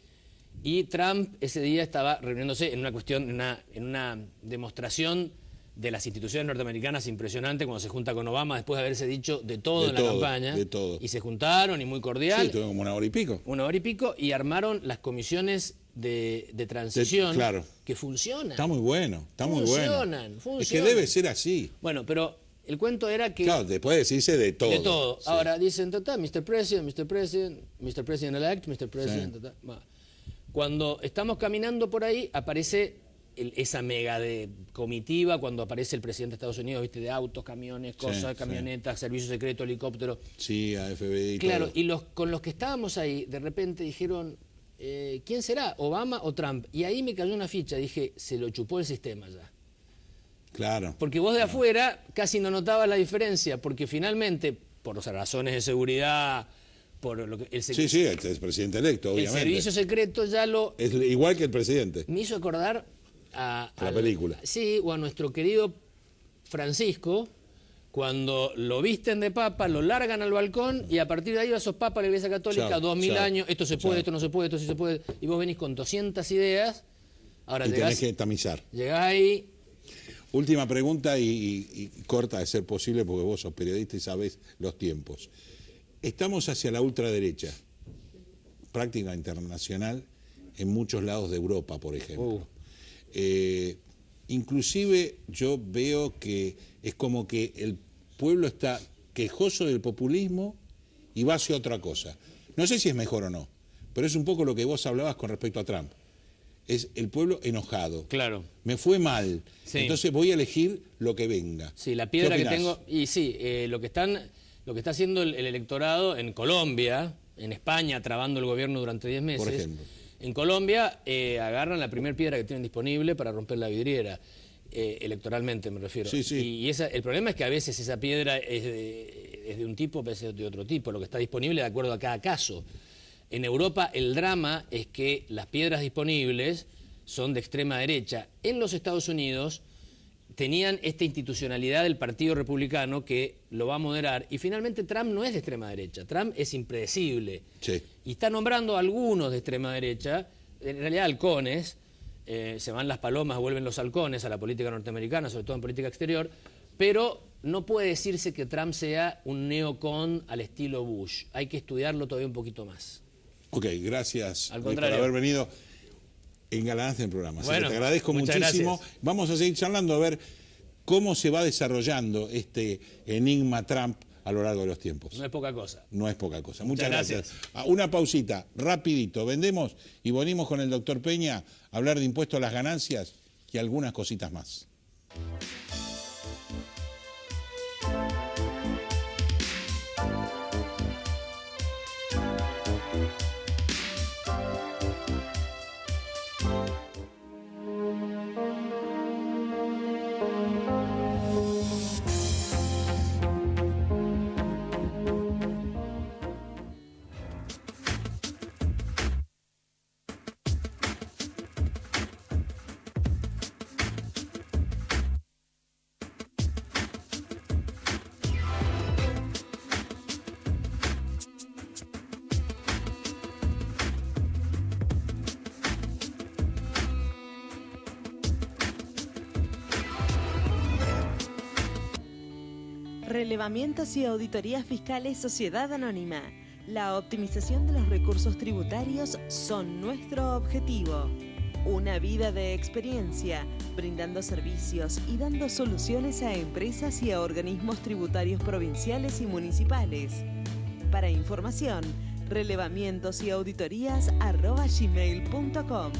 y Trump ese día estaba reuniéndose en una cuestión, en una demostración de las instituciones norteamericanas impresionante cuando se junta con Obama después de haberse dicho de todo en la campaña. De todo. Y se juntaron y muy cordial. Sí, tuvieron como una hora y pico. Una hora y pico y armaron las comisiones de transición claro. que funcionan. Está muy bueno, está muy bueno. Funcionan. Es que debe ser así. Bueno, pero el cuento era que... Claro, después decirse de todo. De todo. Sí. Ahora dicen, Mr. President, Mr. President, Mr. President-elect, Mr. President... Sí. Cuando estamos caminando por ahí, aparece esa mega de comitiva, cuando aparece el presidente de Estados Unidos, ¿viste? De autos, camiones, cosas, camionetas, servicio secreto, helicóptero. Sí, AFB y claro, todo. Y con los que estábamos ahí, de repente dijeron, ¿quién será? ¿Obama o Trump? Y ahí me cayó una ficha, dije, se lo chupó el sistema ya. Claro. Porque vos de afuera casi no notabas la diferencia, porque finalmente, por razones de seguridad, por lo que sí, el presidente electo, obviamente. El servicio secreto ya es igual que el presidente. Me hizo acordar a la película. Sí, o a nuestro querido Francisco, cuando lo visten de papa, lo largan al balcón y a partir de ahí va sos papa de la Iglesia Católica, 2000 años, esto se puede, esto no se puede, esto sí se puede, y vos venís con 200 ideas, ahora y tenés que tamizar. Llegás ahí. Última pregunta y corta de ser posible porque vos sos periodista y sabés los tiempos. Estamos hacia la ultraderecha, práctica internacional en muchos lados de Europa, por ejemplo. Inclusive yo veo que es como que el pueblo está quejoso del populismo y va hacia otra cosa. No sé si es mejor o no, pero es un poco lo que vos hablabas con respecto a Trump. Es el pueblo enojado. Claro. Me fue mal, entonces voy a elegir lo que venga. Sí, la piedra que tengo... Y sí, lo que está haciendo el electorado en Colombia, en España, trabando el gobierno durante 10 meses... Por ejemplo. En Colombia agarran la primera piedra que tienen disponible para romper la vidriera, electoralmente me refiero. Sí, sí. Y el problema es que a veces esa piedra es de un tipo, a veces de otro tipo, lo que está disponible de acuerdo a cada caso. En Europa el drama es que las piedras disponibles son de extrema derecha. En los Estados Unidos tenían esta institucionalidad del Partido Republicano que lo va a moderar y finalmente Trump no es de extrema derecha, Trump es impredecible. Sí. Y está nombrando a algunos de extrema derecha, en realidad halcones, se van las palomas, vuelven los halcones a la política norteamericana, sobre todo en política exterior, pero no puede decirse que Trump sea un neocon al estilo Bush, hay que estudiarlo todavía un poquito más. Ok, gracias por haber venido. Engalanaste el programa. Bueno, te agradezco muchísimo. Gracias. Vamos a seguir charlando a ver cómo se va desarrollando este enigma Trump a lo largo de los tiempos. No es poca cosa. No es poca cosa. Muchas gracias. gracias. Una pausita, rapidito. Vendemos y venimos con el doctor Peña a hablar de impuestos a las ganancias y algunas cositas más. Relevamientos y auditorías fiscales Sociedad Anónima. La optimización de los recursos tributarios son nuestro objetivo. Una vida de experiencia, brindando servicios y dando soluciones a empresas y a organismos tributarios provinciales y municipales. Para información, relevamientos y auditorías @gmail.com.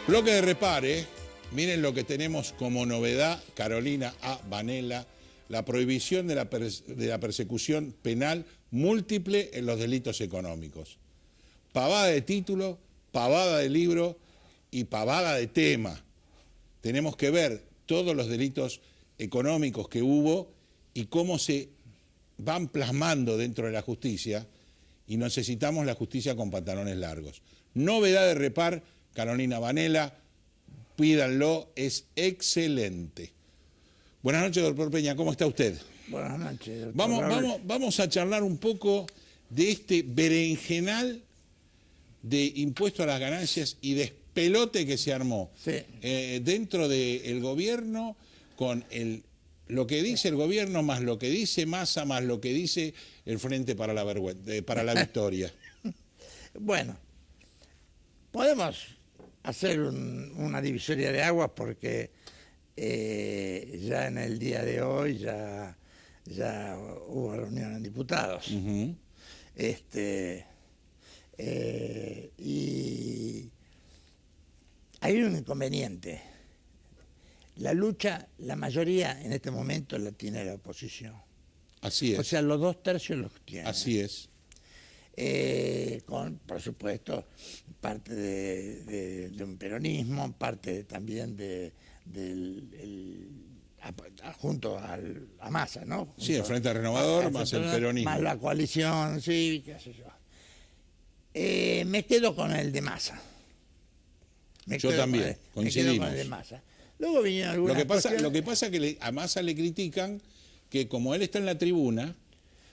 Bloque de repare, miren lo que tenemos como novedad, Carolina A. Vanela, la prohibición de la persecución penal múltiple en los delitos económicos. Pavada de título, pavada de libro y pavada de tema. Tenemos que ver todos los delitos económicos que hubo y cómo se van plasmando dentro de la justicia, y necesitamos la justicia con pantalones largos. Novedad de repar, Carolina Vanela, pídanlo, es excelente. Buenas noches, doctor Peña, ¿cómo está usted? Buenas noches, doctor. Vamos a charlar un poco de este berenjenal de impuesto a las ganancias y despelote que se armó dentro del gobierno con lo que dice el gobierno, más lo que dice Massa, más lo que dice el Frente para la Victoria. Bueno, podemos hacer una divisoria de aguas porque ya en el día de hoy ya hubo reunión en diputados. Uh-huh. Y hay un inconveniente. La lucha, la mayoría en este momento la tiene la oposición. Así es. O sea, los 2/3 los tienen. Así es. Con, por supuesto, parte de un peronismo, parte también junto a Massa, ¿no? Junto sí, el Frente Renovador, más el peronismo. Más la coalición cívica, qué sé yo. Me quedo con el de Massa. Yo también, coincidimos. Me quedo con el de Massa. Luego vinieron algunas lo que pasa es que a Massa le critican que como él está en la tribuna,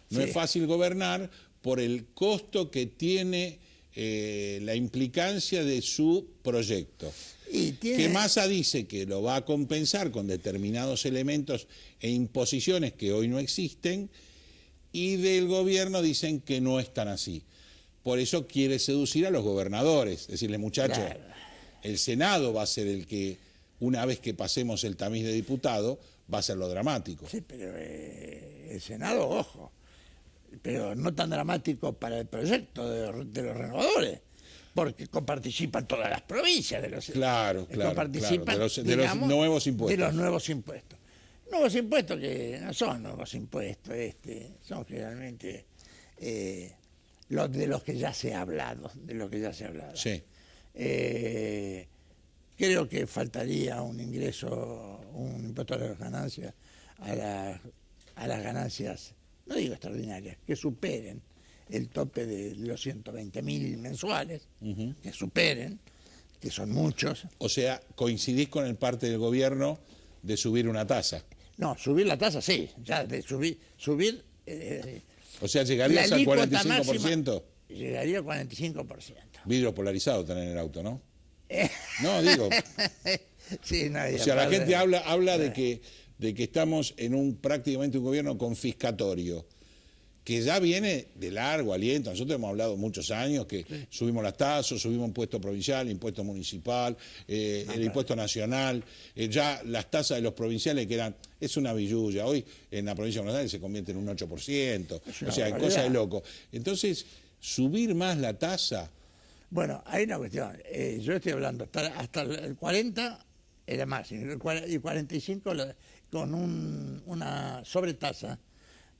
no es fácil gobernar por el costo que tiene la implicancia de su proyecto. Que Massa dice que lo va a compensar con determinados elementos e imposiciones que hoy no existen, y del gobierno dicen que no es tan así. Por eso quiere seducir a los gobernadores, decirle, muchachos, claro, el Senado va a ser el que, una vez que pasemos el tamiz de diputado, va a ser lo dramático. Sí, pero el Senado, ojo, pero no tan dramático para el proyecto de los renovadores, porque coparticipan todas las provincias de los... Claro, coparticipan, de los nuevos impuestos. De los nuevos impuestos. Nuevos impuestos que no son nuevos impuestos, son generalmente los de los que ya se ha hablado, Sí. Creo que faltaría un ingreso, un impuesto a las ganancias, a las ganancias, no digo extraordinarias, que superen el tope de los 120.000 mensuales, uh-huh, que superen, que son muchos. O sea, ¿coincidís con el parte del gobierno de subir una tasa? No, subir la tasa sí, ya de subir o sea, ¿llegarías al 45%? Llegaría al 45%. Vidrio polarizado tener en el auto, ¿no? No, digo. Sí, nadie. O sea, la gente habla de que estamos en prácticamente un gobierno confiscatorio, que ya viene de largo aliento. Nosotros hemos hablado muchos años que subimos las tasas, subimos impuesto provincial, impuesto municipal, el impuesto nacional, ya las tasas de los provinciales es una billulla. Hoy en la provincia de Buenos Aires se convierte en un 8%, o sea, cosa de loco. Entonces, subir más la tasa... Bueno, hay una cuestión. Yo estoy hablando, hasta el 40 era máximo, y 45 con una sobretasa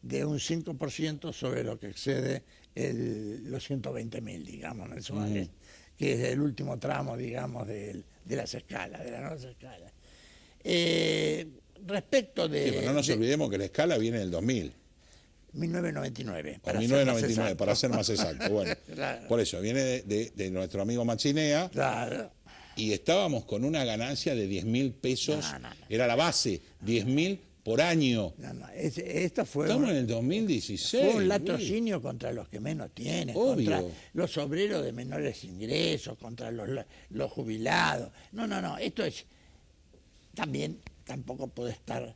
de un 5% sobre lo que excede los 120.000, digamos, mensuales, que es el último tramo, digamos, de las escalas, de las nuevas escalas. Respecto de... Sí, pero no nos olvidemos que la escala viene del 2000. 1999. O 1999, para ser más exacto. Bueno, claro. Por eso, viene de nuestro amigo Machinea. Claro. Y estábamos con una ganancia de 10.000 pesos, era la base, 10.000 por año. Esto fue Estamos en el 2016. Fue un latrocinio contra los que menos tienen, Obvio. contra los obreros de menores ingresos, contra los jubilados. No, esto es... También tampoco puede estar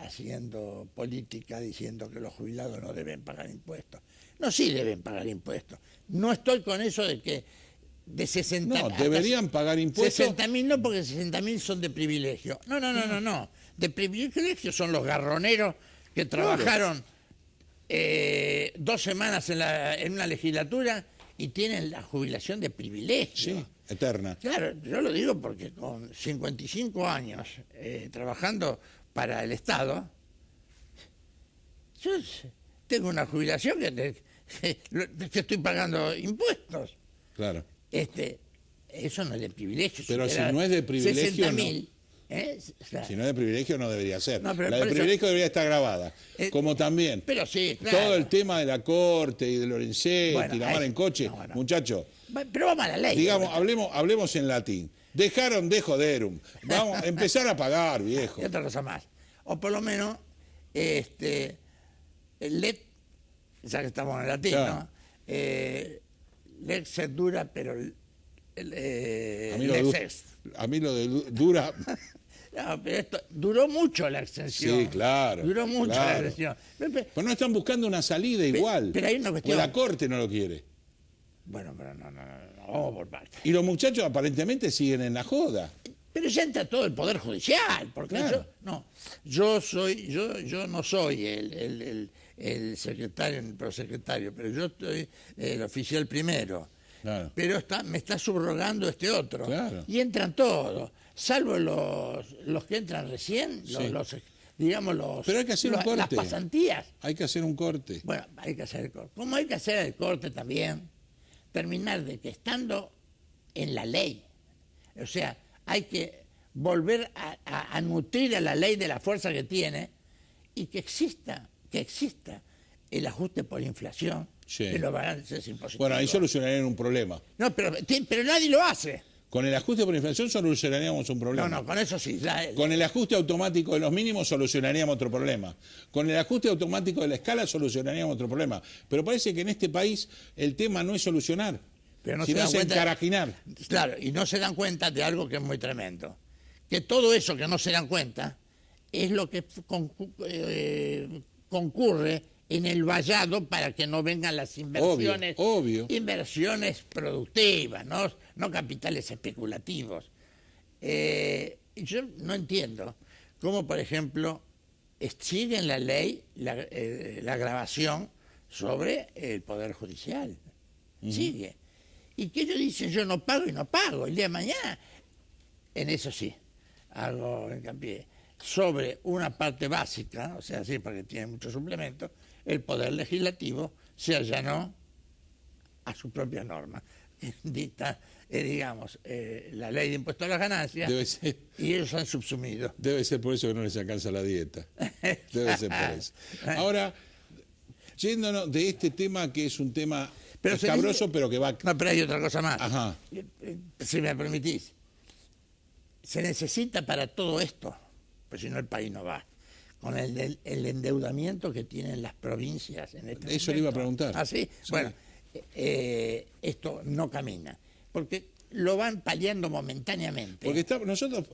haciendo política diciendo que los jubilados no deben pagar impuestos. No, sí deben pagar impuestos. No estoy con eso de que de 60... No, deberían pagar impuestos. 60.000 no, porque 60.000 son de privilegio. No. De privilegio son los garroneros que trabajaron 2 semanas en una legislatura y tienen la jubilación de privilegio. Sí, eterna. Claro, yo lo digo porque con 55 años trabajando para el Estado, yo tengo una jubilación que estoy pagando impuestos. Claro. Eso no es de privilegio. Pero si no es de privilegio, 60.000. Si no es de privilegio, no debería ser. No, pero la de privilegio debería estar grabada. Como también. Pero sí, claro. Todo el tema de la corte y de Lorenzetti, la mar en coche. No. Muchachos. Pero vamos a la ley. Digamos, hablemos en latín. Dejaron de joderum. Vamos a empezar a pagar, viejo. Y otra cosa más. O por lo menos, el LED, ya que estamos en latín, claro. ¿no? LED se dura, pero a mí lo de dura. No, pero esto duró mucho la extensión. Sí, claro. Duró mucho la extensión. Pero no están buscando una salida igual. Pero hay una cuestión. Porque la corte no lo quiere. Bueno, pero no, vamos por partes. Y los muchachos aparentemente siguen en la joda. Pero ya entra todo el Poder Judicial, porque claro. yo no soy el secretario, el prosecretario, pero yo estoy el oficial primero. Claro. Pero me está subrogando este otro. Claro. Y entran todos, salvo los que entran recién, Sí. Pero hay que hacer un corte. Las pasantías. Hay que hacer un corte. Bueno, hay que hacer el corte. Como hay que hacer el corte también, terminar de que estando en la ley, o sea, hay que volver a nutrir a la ley de la fuerza que tiene y que exista el ajuste por inflación de los balances impositivos. Bueno, ahí solucionarían un problema. No, pero nadie lo hace. Con el ajuste por inflación solucionaríamos un problema. No, con eso sí. Con el ajuste automático de los mínimos solucionaríamos otro problema. Con el ajuste automático de la escala solucionaríamos otro problema. Pero parece que en este país el tema no es solucionar, sino es encarajinar. Claro, y no se dan cuenta de algo que es muy tremendo. Que todo eso que no se dan cuenta es lo que concurre en el vallado para que no vengan las inversiones, obvio. Inversiones productivas, no capitales especulativos. Yo no entiendo cómo, por ejemplo, sigue en la ley la grabación sobre el Poder Judicial. Sigue. Y que ellos dicen, yo no pago y no pago. El día de mañana, en eso sí, hago hincapié, sobre una parte básica, o sea, sí, porque tiene muchos suplementos, el Poder Legislativo se allanó a su propia norma. Dicta, la ley de impuesto a las ganancias, y ellos han subsumido. Debe ser por eso que no les alcanza la dieta. Debe ser por eso. Ahora, yéndonos de este tema, que es un tema escabroso, pero que va... No, pero hay otra cosa más. Ajá. Si me permitís. Se necesita para todo esto, pues si no el país no va, con el endeudamiento que tienen las provincias en este momento. Eso le iba a preguntar. ¿Ah, sí? Sí. Bueno, esto no camina, porque lo van paliando momentáneamente. Porque nosotros,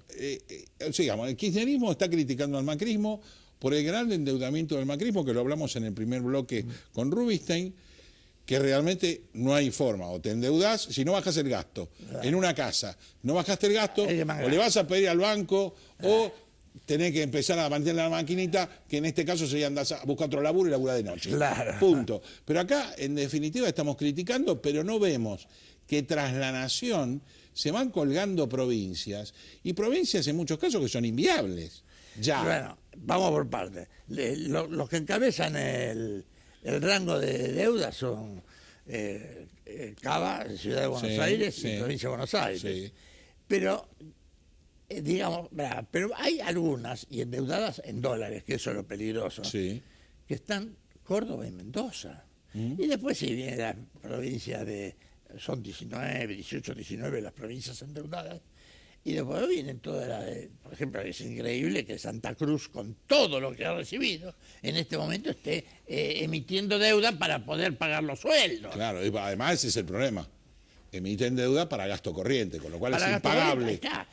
digamos, el kirchnerismo está criticando al macrismo por el gran endeudamiento del macrismo, que lo hablamos en el primer bloque con Rubinstein, que realmente no hay forma. O te endeudás, si no bajas el gasto. En una casa, no bajaste el gasto, o le vas a pedir al banco, o tenés que empezar a mantener la maquinita, que en este caso sería andar a buscar otro laburo y laburar de noche. Claro. Punto. Pero acá, en definitiva, estamos criticando, pero no vemos que tras la nación se van colgando provincias, y provincias en muchos casos que son inviables. Ya. Bueno, vamos por partes. Los que encabezan el rango de deuda son Cava, Ciudad de Buenos Aires y Provincia de Buenos Aires. Sí. Pero, pero hay algunas, y endeudadas en dólares, que eso es lo peligroso, que están Córdoba y Mendoza. Y después sí viene la provincia son 18, 19 las provincias endeudadas. Y después vienen todas por ejemplo, es increíble que Santa Cruz, con todo lo que ha recibido, en este momento esté emitiendo deuda para poder pagar los sueldos. Claro, y además ese es el problema. Emiten deuda para gasto corriente, con lo cual Para es impagable. claro,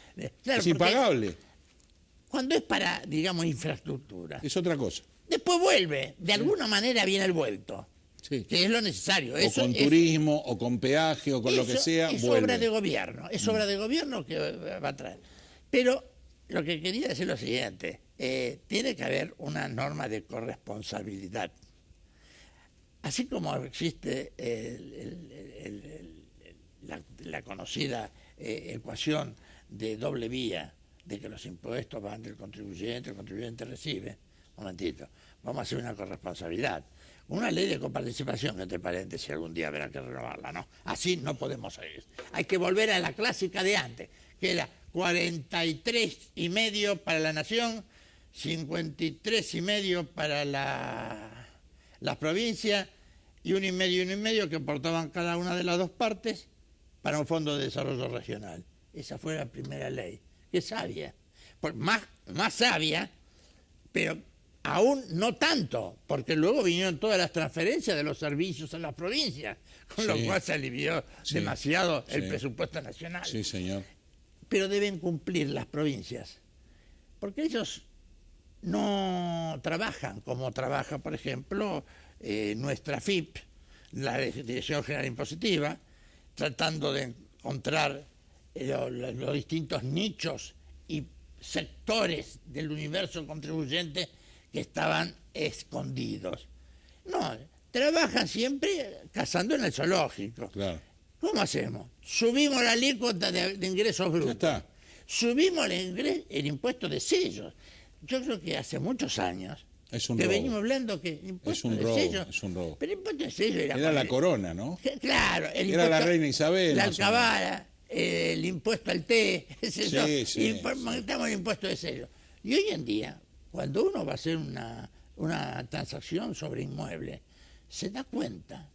Es impagable. Cuando es para, digamos, infraestructura. Es otra cosa. Después vuelve, de alguna manera viene el vuelto. Sí. Que es lo necesario. O con turismo, o con peaje, o con lo que sea, es vuelve. obra de gobierno, es obra de gobierno que va a traer. Pero lo que quería decir es lo siguiente, tiene que haber una norma de corresponsabilidad. Así como existe la conocida ecuación de doble vía, de que los impuestos van del contribuyente, el contribuyente recibe, un momentito, vamos a hacer una corresponsabilidad. Una ley de coparticipación, entre paréntesis, algún día habrá que renovarla, ¿no? Así no podemos seguir. Hay que volver a la clásica de antes, que era 43,5 para la nación, 53,5 para las provincias y 1,5 que aportaban cada una de las dos partes para un fondo de desarrollo regional. Esa fue la primera ley. Qué sabia. Más sabia, pero aún no tanto, porque luego vinieron todas las transferencias de los servicios a las provincias, con lo cual se alivió demasiado el presupuesto nacional. Sí, señor. Pero deben cumplir las provincias, porque ellos no trabajan como trabaja, por ejemplo, nuestra FIP, la Dirección General Impositiva, tratando de encontrar los distintos nichos y sectores del universo contribuyente que estaban escondidos. No, trabajan siempre cazando en el zoológico. Claro. ¿Cómo hacemos? Subimos la alícuota de ingresos brutos. Ya está. Subimos el impuesto de sellos. Yo creo que hace muchos años Es un que robo. venimos hablando que el impuesto Es un de robo, sellos... es un robo. Pero el impuesto de sellos Era la corona, ¿no? Claro. Era la reina Isabel, La más o menos. alcabala, el impuesto al té, Sí, sí. montamos el impuesto de sellos. Y hoy en día, cuando uno va a hacer una transacción sobre inmueble, se da cuenta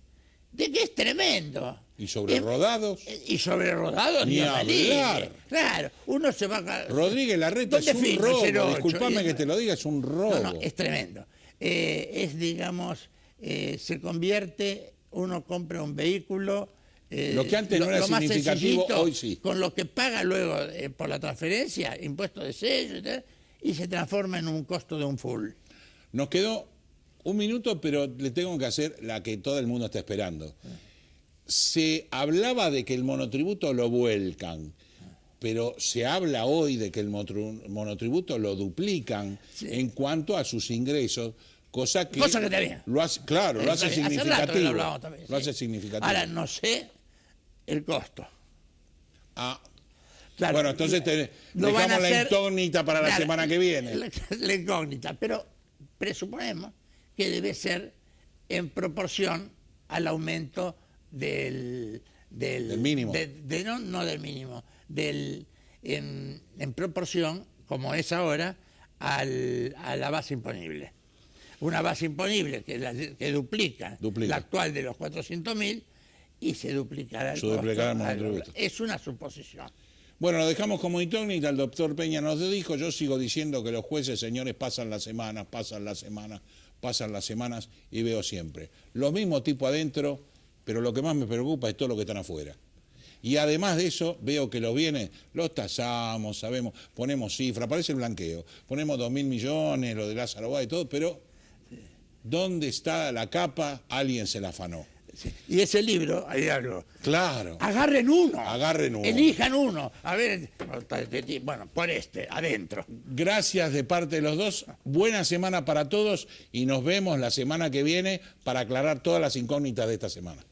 de que es tremendo. ¿Y sobre rodados? Y sobre rodados Ni hablar. Claro, uno se va a... Rodríguez Larreta es ¿Dónde un firma robo. 08? Disculpame que te lo diga, es un robo. No, es tremendo. Es, digamos, se convierte, uno compra un vehículo... Lo que antes no era lo más significativo, sencillito, hoy sí. Con lo que paga luego por la transferencia, impuesto de sello y tal, y se transforma en un costo de un full. Nos quedó un minuto, pero le tengo que hacer la que todo el mundo está esperando. Se hablaba de que el monotributo lo vuelcan, pero se habla hoy de que el monotributo lo duplican en cuanto a sus ingresos, cosa que tenía. Lo hace, claro, lo hace Hace rato que significativo. lo hablábamos también, Lo hace significativo. Ahora, no sé el costo. Ah, Claro, bueno, entonces lo van a dejamos la hacer- incógnita para la Claro, semana que viene. La incógnita, pero presuponemos que debe ser en proporción al aumento del mínimo. No del mínimo, en proporción, como es ahora, a la base imponible. Una base imponible que duplica la actual de los 400.000 y se duplicará el costo. Duplicará el monotributo. Es una suposición. Bueno, lo dejamos como incógnita, el doctor Peña nos lo dijo, yo sigo diciendo que los jueces, señores, pasan las semanas y veo siempre los mismos tipos adentro, pero lo que más me preocupa es todo lo que están afuera. Y además de eso, veo que los bienes los tasamos, sabemos, ponemos cifras, parece el blanqueo, ponemos 2.000 millones, lo de Lázaro Báez y todo, pero ¿dónde está la capa? Alguien se la afanó. Sí. Y ese libro, hay algo. Claro. Agarren uno. Agarren uno. Elijan uno. A ver, bueno, por adentro. Gracias de parte de los dos. Buena semana para todos y nos vemos la semana que viene para aclarar todas las incógnitas de esta semana.